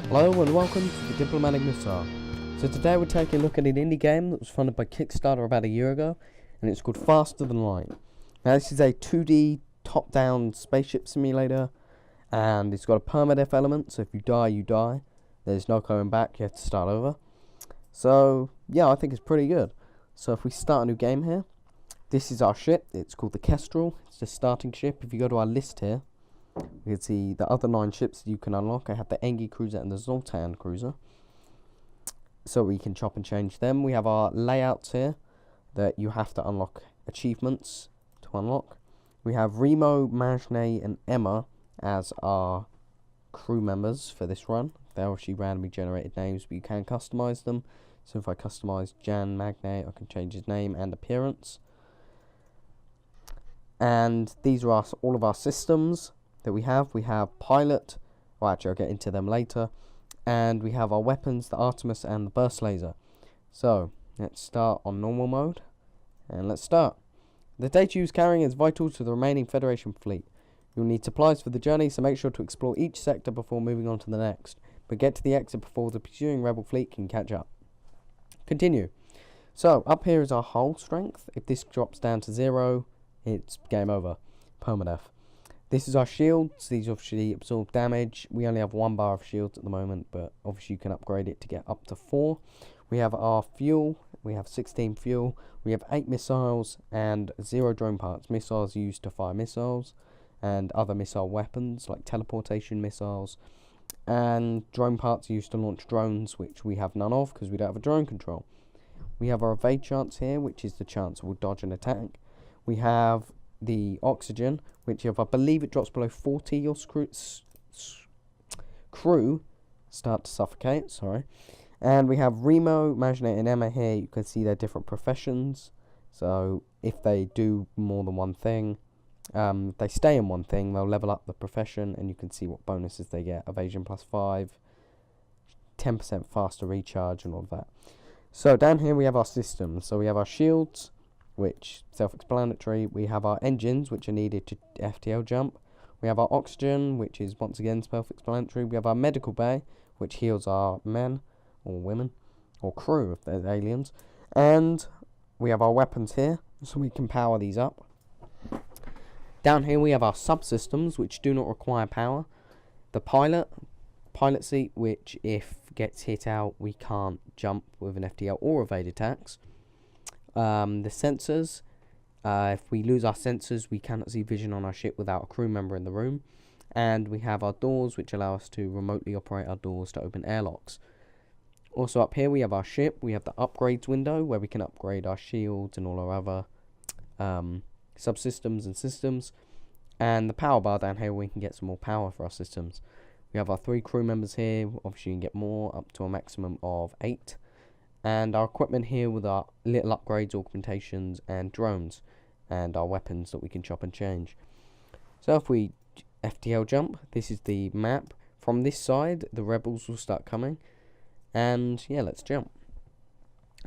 Hello and welcome to the Diplomatic Missile. So today we're taking a look at an indie game that was funded by Kickstarter about a year ago, and it's called Faster Than Light. Now this is a 2D top-down spaceship simulator, and it's got a permadeath element, so if you die, you die. There's no going back, you have to start over. So yeah, I think it's pretty good. So if we start a new game here, this is our ship. It's called the Kestrel. It's the starting ship. If you go to our list here, you can see the other 9 ships you can unlock. I have the Engi cruiser and the Zoltan cruiser, so we can chop and change them. We have our layouts here that you have to unlock achievements to unlock. We have Remo, Majne and Emma as our crew members for this run. They're actually randomly generated names, but you can customize them. So if I customize Jan Magne, I can change his name and appearance. And these are all of our systems that we have. We have pilot, well actually I'll get into them later, and we have our weapons, the Artemis and the burst laser. So let's start on normal mode, and let's start. The data you're carrying is vital to the remaining Federation fleet. You'll need supplies for the journey, so make sure to explore each sector before moving on to the next, but get to the exit before the pursuing rebel fleet can catch up. Continue. So up here is our hull strength. If this drops down to 0, it's game over, permadeath. This is our shields. These obviously absorb damage. We only have 1 bar of shields at the moment, but obviously you can upgrade it to get up to 4. We have our fuel. We have 16 fuel. We have 8 missiles and 0 drone parts. Missiles used to fire missiles and other missile weapons like teleportation missiles. And drone parts used to launch drones, which we have none of because we don't have a drone control. We have our evade chance here, which is the chance we'll dodge an attack. We have the oxygen, which if I believe it drops below 40, your crew start to suffocate. Sorry. And we have Remo, Majne and Emma here. You can see their different professions. So if they do more than one thing, if they stay in one thing, they'll level up the profession, and you can see what bonuses they get. Evasion +5, 10% faster recharge and all of that. So down here we have our systems. So we have our shields, which self-explanatory. We have our engines, which are needed to FTL jump. We have our oxygen, which is once again self-explanatory. We have our medical bay, which heals our men or women or crew if they're aliens. And we have our weapons here, so we can power these up. Down here we have our subsystems, which do not require power. The pilot seat, which if gets hit out, we can't jump with an FTL or evade attacks. The sensors, if we lose our sensors, we cannot see vision on our ship without a crew member in the room. And we have our doors, which allow us to remotely operate our doors to open airlocks. Also up here we have our ship. We have the upgrades window where we can upgrade our shields and all our other subsystems and systems. And the power bar down here where we can get some more power for our systems. We have our 3 crew members here. Obviously you can get more, up to a maximum of 8. And our equipment here with our little upgrades, augmentations and drones, and our weapons that we can chop and change. So if we FTL jump, this is the map. From this side the rebels will start coming, and yeah, let's jump.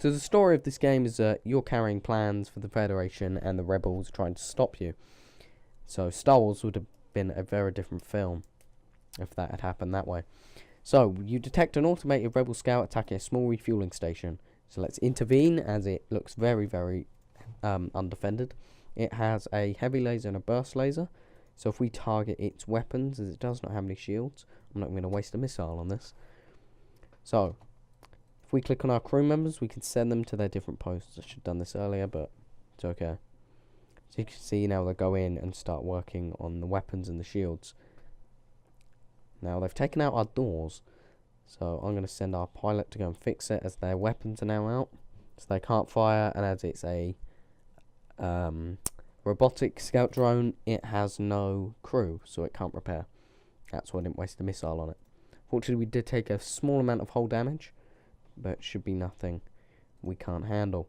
So the story of this game is that you're carrying plans for the Federation and the rebels trying to stop you. So Star Wars would have been a very different film if that had happened that way. So, you detect an automated rebel scout attacking a small refueling station. So let's intervene, as it looks very, very undefended. It has a heavy laser and a burst laser. So if we target its weapons, as it does not have any shields, I'm not going to waste a missile on this. So, if we click on our crew members, we can send them to their different posts. I should have done this earlier, but it's okay. So you can see now they'll go in and start working on the weapons and the shields. Now they've taken out our doors, so I'm going to send our pilot to go and fix it, as their weapons are now out, so they can't fire, and as it's a robotic scout drone, it has no crew, so it can't repair. That's why I didn't waste a missile on it. Fortunately we did take a small amount of hull damage, but it should be nothing we can't handle.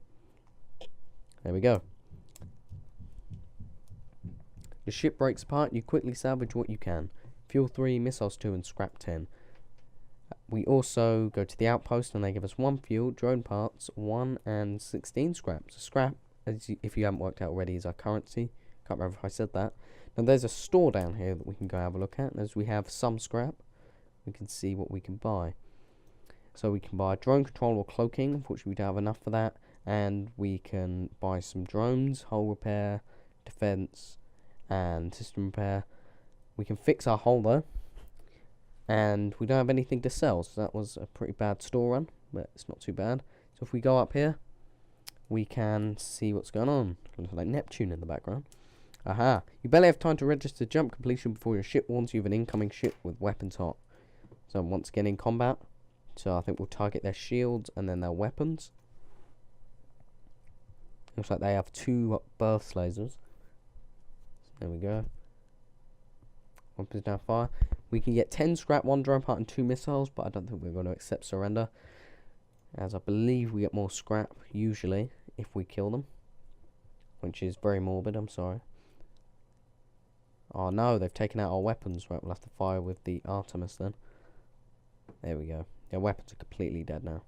There we go. The ship breaks apart, you quickly salvage what you can. Fuel 3, missiles 2 and scrap 10. We also go to the outpost and they give us 1 fuel, drone parts 1 and 16 scrap. So scrap, if you haven't worked out already, is our currency. Can't remember if I said that. Now there's a store down here that we can go have a look at, as we have some scrap, we can see what we can buy. So we can buy drone control or cloaking. Unfortunately, we don't have enough for that. And we can buy some drones, hull repair, defense, and system repair. We can fix our hull though. And we don't have anything to sell, so that was a pretty bad store run, but it's not too bad. So if we go up here, we can see what's going on. Looks like Neptune in the background. Aha! You barely have time to register jump completion before your ship warns you of an incoming ship with weapons hot. So once again in combat. So I think we'll target their shields and then their weapons. Looks like they have 2 burst lasers. So there we go. Weapons down fire. We can get 10 scrap, 1 drone part and 2 missiles, but I don't think we're going to accept surrender, as I believe we get more scrap usually if we kill them, which is very morbid. I'm sorry. Oh no, they've taken out our weapons. Right, we'll have to fire with the Artemis then. There we go. Their weapons are completely dead now.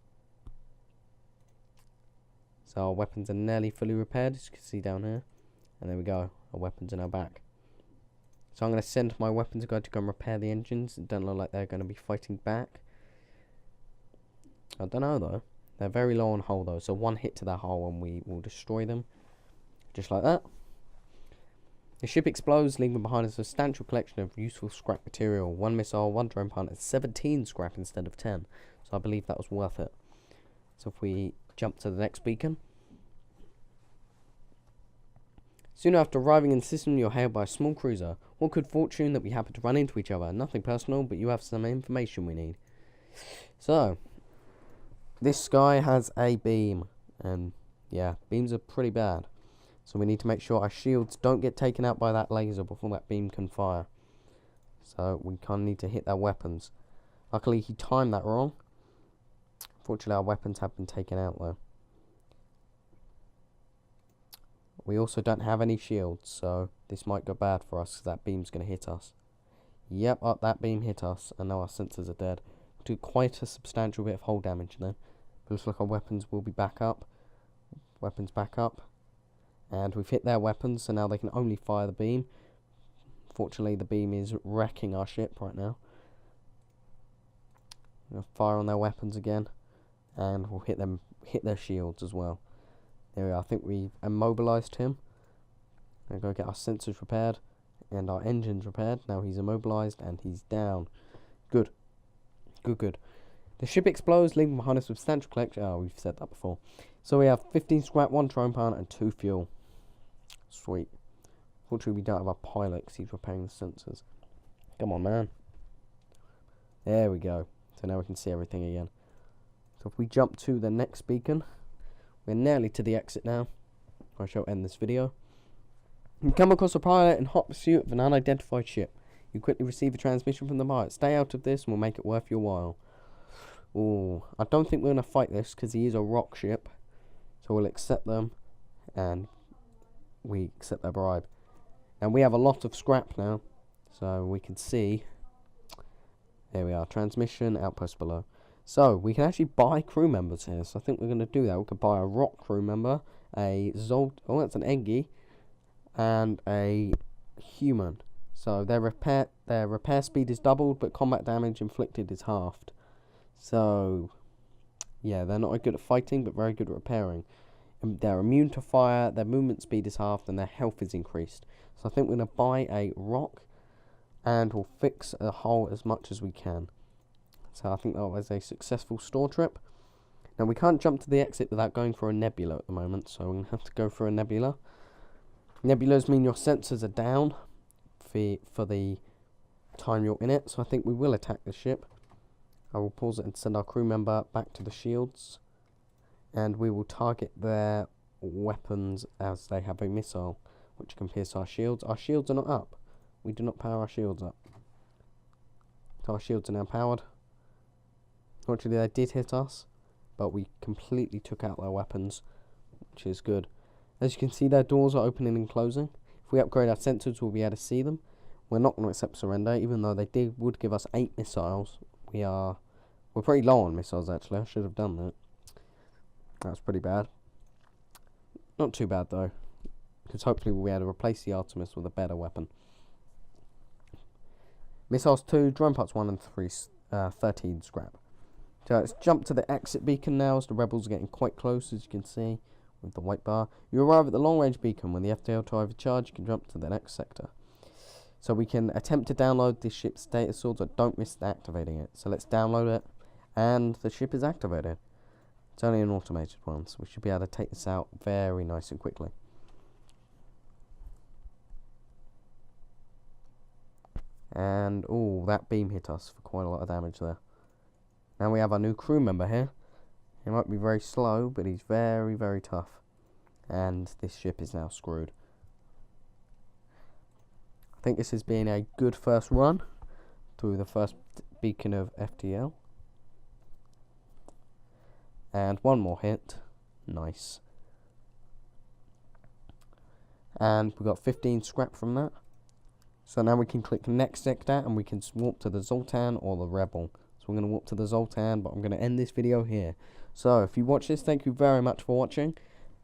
So our weapons are nearly fully repaired, as you can see down here. And there we go. Our weapons are now back. So I'm going to send my weapons guy to go and repair the engines. It doesn't look like they're going to be fighting back. I don't know though. They're very low on hull though. So 1 hit to their hull and we will destroy them. Just like that. The ship explodes, leaving behind a substantial collection of useful scrap material. 1 missile, 1 drone part, and 17 scrap instead of 10. So I believe that was worth it. So if we jump to the next beacon. Soon after arriving in the system, you're hailed by a small cruiser. What good fortune that we happen to run into each other. Nothing personal, but you have some information we need. So, this guy has a beam. And, yeah, beams are pretty bad. So we need to make sure our shields don't get taken out by that laser before that beam can fire. So we kind of need to hit their weapons. Luckily he timed that wrong. Fortunately our weapons have been taken out though. We also don't have any shields, so this might go bad for us because that beam's going to hit us. Yep, that beam hit us and now our sensors are dead. We took quite a substantial bit of hull damage then. But looks like our weapons will be back up. Weapons back up. And we've hit their weapons, so now they can only fire the beam. Fortunately, the beam is wrecking our ship right now. We'll fire on their weapons again, and we'll hit their shields as well. There we are. I think we've immobilized him. We'll go get our sensors repaired and our engines repaired. Now he's immobilized and he's down. Good. Good. The ship explodes, leaving behind a substantial collection. Oh, we've said that before. So we have 15 scrap, 1 drone part, and 2 fuel. Sweet. Fortunately, we don't have our pilot because he's repairing the sensors. Come on, man. There we go. So now we can see everything again. So if we jump to the next beacon, we're nearly to the exit now. I shall end this video. You come across a pilot in hot pursuit of an unidentified ship. You quickly receive a transmission from the pilot. Stay out of this and we'll make it worth your while. Ooh, I don't think we're going to fight this because he is a rock ship. So we'll accept them and we accept their bribe. And we have a lot of scrap now. So we can see. There we are. Transmission, outpost below. So we can actually buy crew members here. So I think we're going to do that. We could buy a rock crew member. A Zolt. Oh, that's an Engi. And a human. So their repair speed is doubled, but combat damage inflicted is halved. So yeah, they're not good at fighting, but very good at repairing. And they're immune to fire, their movement speed is halved, and their health is increased. So I think we're going to buy a rock, and we'll fix a hull as much as we can. So I think that was a successful store trip. Now we can't jump to the exit without going for a nebula at the moment, so we're going to have to go for a nebula. Nebulas mean your sensors are down for the time you're in it, so I think we will attack the ship. I will pause it and send our crew member back to the shields, and we will target their weapons as they have a missile which can pierce our shields. Our shields are not up. We do not power our shields up. So our shields are now powered. Fortunately they did hit us, but we completely took out their weapons, which is good. As you can see, their doors are opening and closing. If we upgrade our sensors, we'll be able to see them. We're not going to accept surrender, even though they would give us 8 missiles. We're pretty low on missiles, actually. I should have done that. That's pretty bad. Not too bad, though, because hopefully we'll be able to replace the Artemis with a better weapon. Missiles 2, drone parts 1 and 3 13 scrap. So let's jump to the exit beacon now, as the rebels are getting quite close, as you can see with the white bar. You arrive at the long range beacon. When the FTL to overcharge, you can jump to the next sector. So we can attempt to download this ship's data swords, but don't miss activating it. So let's download it, and the ship is activated. It's only an automated one, so we should be able to take this out very nice and quickly. And, oh, that beam hit us for quite a lot of damage there. Now we have our new crew member here. He might be very slow, but he's very, very tough. And this ship is now screwed. I think this has been a good first run through the first beacon of FTL. And one more hit. Nice. And we got 15 scrap from that. So now we can click next sector and we can warp to the Zoltan or the Rebel. So we're going to warp to the Zoltan, but I'm going to end this video here. So if you watch this, thank you very much for watching.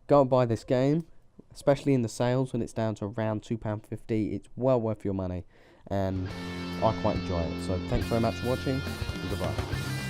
Go and buy this game, especially in the sales when it's down to around £2.50. It's well worth your money, and I quite enjoy it. So thanks very much for watching, and goodbye.